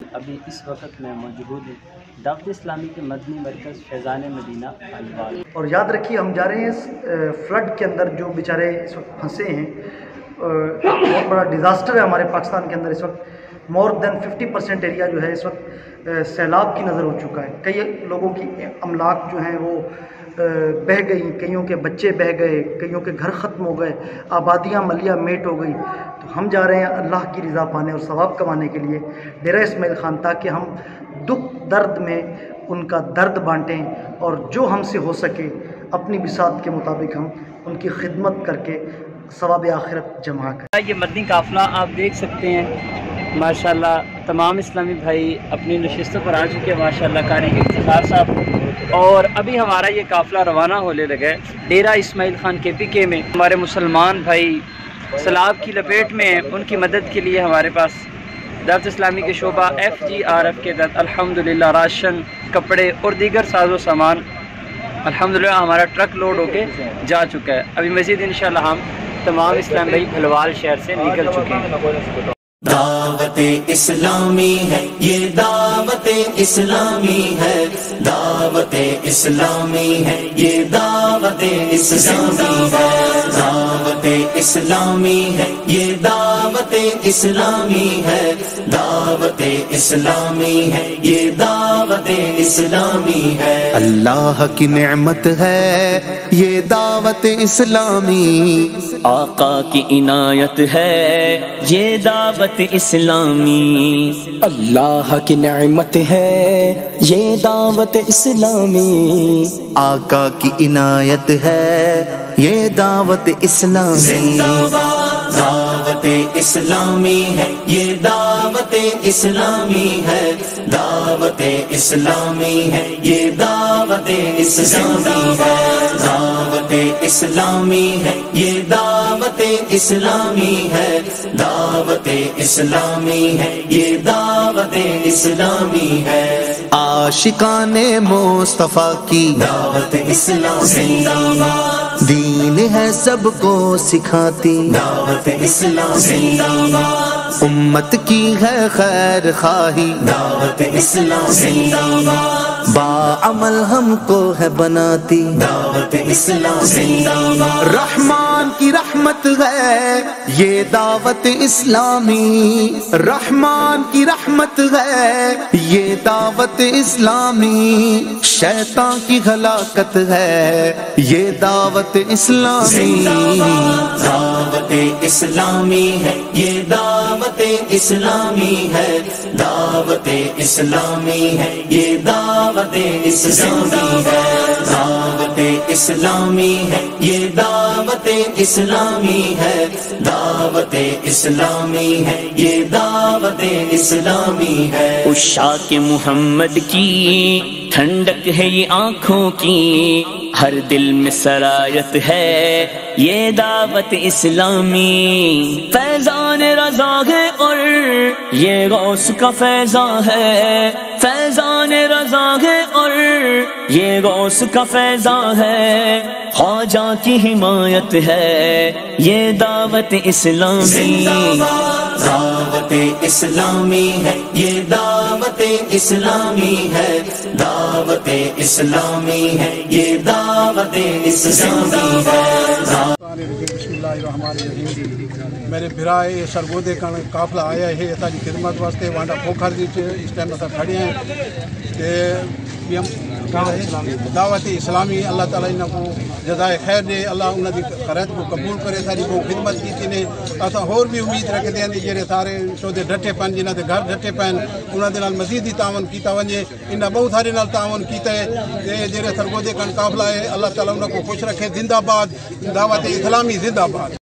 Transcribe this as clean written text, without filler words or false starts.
ابھی اس وقت میں موجود ہوں دعوت اسلامی کے مدنی مرکز فیضان مدینہ الوال۔ اور یاد رکھیے ہم جا رہے ہیں فلڈ کے اندر، جو بیچارے اس وقت پھنسے ہیں، بہت بڑا ڈیزاسٹر ہے ہمارے پاکستان کے اندر اس وقت۔ مور دین 50% ایریا جو ہے اس وقت سیلاب کی نظر ہو چکا ہے۔ کئی لوگوں کی املاک جو ہیں وہ بہہ گئی، کئیوں کے بچے بہہ گئے، کئیوں کے گھر ختم ہو گئے، آبادیاں ملیہ میٹ ہو گئی۔ تو ہم جا رہے ہیں اللہ کی رضا پانے اور ثواب کمانے کے لیے ڈیرہ اسماعیل خان، تاکہ ہم دکھ درد میں ان کا درد بانٹیں اور جو ہم سے ہو سکے اپنی بساط کے مطابق ہم ان کی خدمت کر کے ثواب آخرت جمع کریں۔ یہ مدنی قافلہ آپ دیکھ سکتے ہیں ماشاءاللہ تمام اسلامی بھائی اپنی نشستوں پر آ چکے ہیں ماشاءاللہ، قاری افتخار صاحب، اور ابھی ہمارا یہ قافلہ روانہ ہونے لگا ہے ڈیرہ اسماعیل خان KPK میں۔ ہمارے مسلمان بھائی سیلاب کی لپیٹ میں ہیں، ان کی مدد کے لیے ہمارے پاس دعوت اسلامی کے شعبہ FGRF کے تحت الحمدللہ راشن، کپڑے اور دیگر ساز و سامان الحمدللہ ہمارا ٹرک لوڈ ہو کے جا چکا ہے۔ ابھی مزید انشاءاللہ ہم تمام اسلام بھائی بھلوال شہر سے نکل چکے ہیں۔ دعوت اسلامی ہے یہ، دعوت اسلامی ہے، دعوت اسلامی ہے یہ، دعوت اسلامی ہے، دعوت اسلامی ہے یہ، دعوت اسلامی ہے، دعوت اسلامی ہے یہ، دعوت اسلامی ہے۔ اللہ کی نعمت ہے یہ دعوت اسلامی، آقا کی عنایت ہے یہ دعوت اسلامی، اللہ کی نعمت ہے یہ دعوت اسلامی، آقا کی عنایت ہے یہ دعوت اسلامی۔ دعوت اسلامی ہے یہ، دعوت اسلامی ہے، دعوت اسلامی ہے یہ، دعوت اسلامی ہے، دعوت اسلامی ہے یہ، دعوت اسلامی ہے، دعوت اسلامی ہے یہ، دعوت اسلامی ہے۔ عاشقان مصطفیٰ کی دعوت اسلامی، دین ہے سب کو سکھاتی، دعوت اسلامی، امت کی ہے خیر خواہی، دعوت اسلامی، باعمل ہم کو ہے بناتی، دعوت اسلامی، رحمان کی رحمت ہے یہ دعوت اسلامی، رحمان کی رحمت ہے یہ دعوت اسلامی، شیطان کی ہلاکت ہے یہ دعوت اسلامی، دعوت اسلامی ہے یہ، دعوت اسلامی ہے، دعوت اسلامی ہے یہ، دعوت اسلامی ہے، دعوت اسلامی ہے یہ، دعوت اسلامی ہے، دعوت اسلامی ہے یہ، دعوت اسلامی ہے۔ عشاق محمد کی ٹھنڈک ہے یہ آنکھوں کی، ہر دل میں سرایت ہے یہ دعوت اسلامی، فیضان رضا ہے اور یہ غوث کا فیضان ہے، فیضان رضا ہے اور یہ غوث کا فیضان ہے، خواجہ کی حمایت ہے یہ دعوت اسلامی، دعوت اسلامی ہے یہ، دعوت اسلامی ہے، دعوت اسلامی ہے یہ، دعوت اسلامی ہے۔ بسم اللہ الرحمن الرحیم۔ میرے بھرائے سرگودے کا قافلہ آیا ہے اتاری خدمت واسطے، وہاں پوکھر جی اس ٹائم اتنا کھڑے ہیں تے دعوت اسلامی اللہ تعالیٰ انہوں کو جزائے خیر دے، اللہ انہوں کی خیرات کو قبول کرے، ساری کو خدمت کی نے اصا ہور بھی امید رکھتے ہیں جڑے سارے شودے ڈٹے پن جنہوں کے گھر ڈٹے پن انہوں کے مزید ہی تعاون کیتا ونجے، انہیں بہت سارے نال تعاون کیتا ہے جڑے سرگودے کا قافلہ ہے، اللہ تعالیٰ انہوں کو خوش رکھے۔ زندہ باد دعوت اسلامی، زندہ باد۔